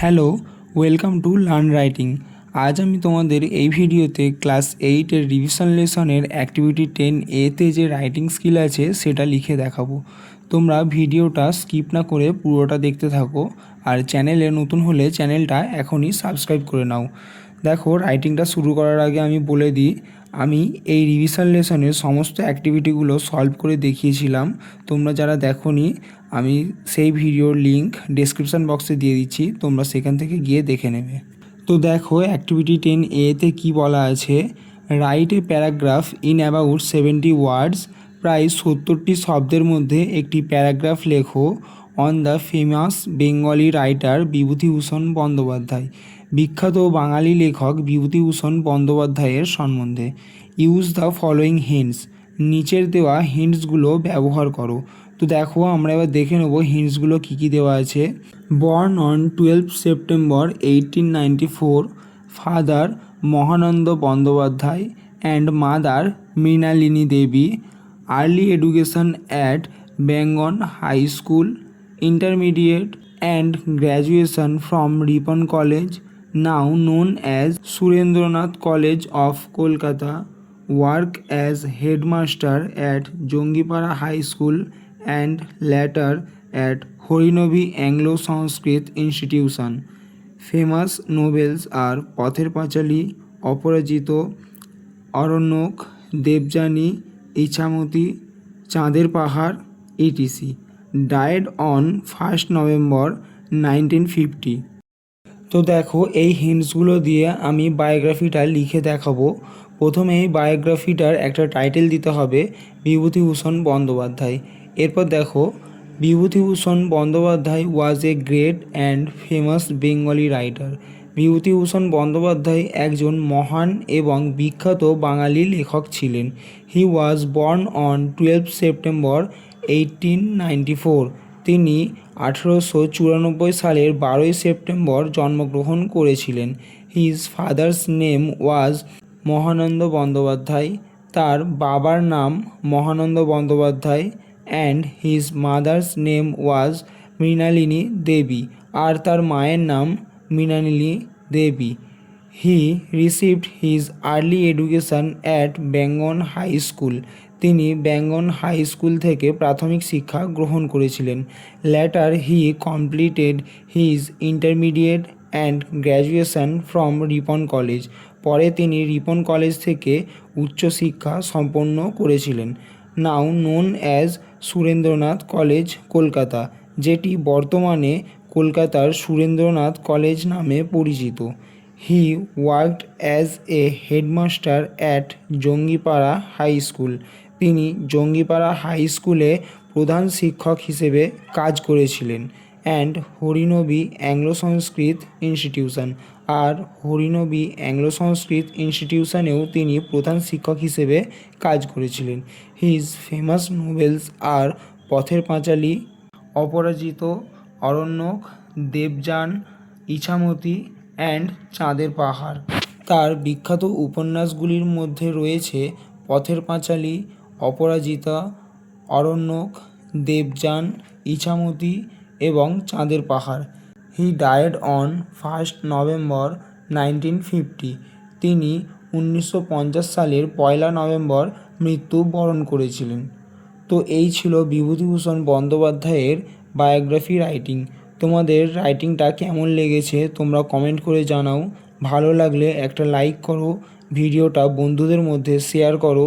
Hello, welcome to learn writing. আজ আমি তোমাদের এই ভিডিওতে ক্লাস 8-এর রিভিশন লেসনের অ্যাক্টিভিটি 10A-তে যে রাইটিং স্কিল আছে সেটা লিখে দেখাবো। তোমরা ভিডিওটা স্কিপ না করে পুরোটা দেখতে থাকো, আর চ্যানেলে নতুন হলে চ্যানেলটা এখনই সাবস্ক্রাইব করে নাও। দেখো, রাইটিংটা শুরু করার আগে আমি বলে দিই, আমি এই রিভিশন লেসনের সমস্ত অ্যাক্টিভিটিগুলো সলভ করে দেখিয়েছিলাম। তোমরা যারা দেখোনি, আমি সেই ভিডিওর লিঙ্ক ডেসক্রিপশান বক্সে দিয়ে দিচ্ছি, তোমরা সেখান থেকে গিয়ে দেখে নেবে। তো দেখো, অ্যাক্টিভিটি 10A-তে কী বলা আছে, write a paragraph in about 70 ওয়ার্ডস। প্রায় 70টি শব্দের মধ্যে একটি প্যারাগ্রাফ লেখো on the famous Bengali writer Bibhutibhushan Bandyopadhyay. বিখ্যাত বাঙালি লেখক বিভূতিভূষণ বন্দ্যোপাধ্যায়ের সম্বন্ধে। Use the following hints. নিচের দেওয়া হিন্টসগুলো ব্যবহার করো। তো দেখো, আমরা এবার দেখে নেব হিন্টসগুলো কী কী দেওয়া আছে। Born on 12 September 1894, father Mahananda Bandyopadhyay and mother Mrinalini Devi. Early education at Bongaon high school, intermediate and graduation from Ripon college, now known as Surendranath College of Kolkata. Work as headmaster at Jongipara High School and later at Horinobi Anglo-Sanskrit Institution. Famous novels are Pather Pachali, Aparajito, Aranyok, Devjani, Ichamoti, Chander Pahar, etc. Died on 1st November 1950. তো দেখো, এই হিন্টসগুলো দিয়ে আমি বায়োগ্রাফিটা লিখে দেখাবো। প্রথমে এই বায়োগ্রাফিটার একটা টাইটেল দিতে হবে, বিভূতিভূষণ বন্দ্যোপাধ্যায়। এরপর দেখো, Bibhutibhushan Bandyopadhyay was a great and famous Bengali writer. Bibhutibhushan Bandyopadhyay একজন মহান এবং বিখ্যাত বাঙালি লেখক ছিলেন। He was born on 12 September 1894। তিনি 1894 সালের 12ই সেপ্টেম্বর জন্মগ্রহণ করেছিলেন। His father's name was Mahananda Bandyopadhyay. তার বাবার নাম Mahananda Bandyopadhyay. And his mother's name was Mrinalini Devi. আর তার মায়ের নাম Mrinalini Devi. He received his early education at Bongaon high school. তিনি বেঙ্গন হাই স্কুল থেকে প্রাথমিক শিক্ষা গ্রহণ করেছিলেন। Later he completed his intermediate and graduation from Ripon college. পরে তিনি রিপন কলেজ থেকে উচ্চশিক্ষা সম্পন্ন করেছিলেন। Now known as Surendranath college, Kolkata, যেটি বর্তমানে কলকাতার সুরেন্দ্রনাথ কলেজ নামে পরিচিত। He worked as a headmaster at Jangipara high school. তিনি জঙ্গিপাড়া হাই স্কুলে প্রধান শিক্ষক হিসেবে কাজ করেছিলেন। And Harinavi Anglo Sanskrit institution. আর হরিনবি অ্যাংলো সংস্কৃত ইনস্টিটিউশনেও তিনি প্রধান শিক্ষক হিসেবে কাজ করেছিলেন। হিজ ফেমাস নোভেলস আর পথের পাঁচালী, অপরাজিত, অরণ্যক, দেবযান, ইছামতি অ্যান্ড চাঁদের পাহাড়। তার বিখ্যাত উপন্যাসগুলির মধ্যে রয়েছে পথের পাঁচালী, অপরাজিতা, অরণ্যক, দেবযান, ইছামতি এবং চাঁদের পাহাড়। He died on 1st November 1950। তিনি 1950 সালের 1 নভেম্বর মৃত্যুবরণ করেছিলেন। তো এই ছিল বিভূতিভূষণ বন্দ্যোপাধ্যায়ের বায়োগ্রাফি রাইটিং। তোমাদের রাইটিংটা কেমন লেগেছে তোমরা কমেন্ট করে জানাও। ভালো লাগলে একটা লাইক করো, ভিডিওটা বন্ধুদের মধ্যে শেয়ার করো।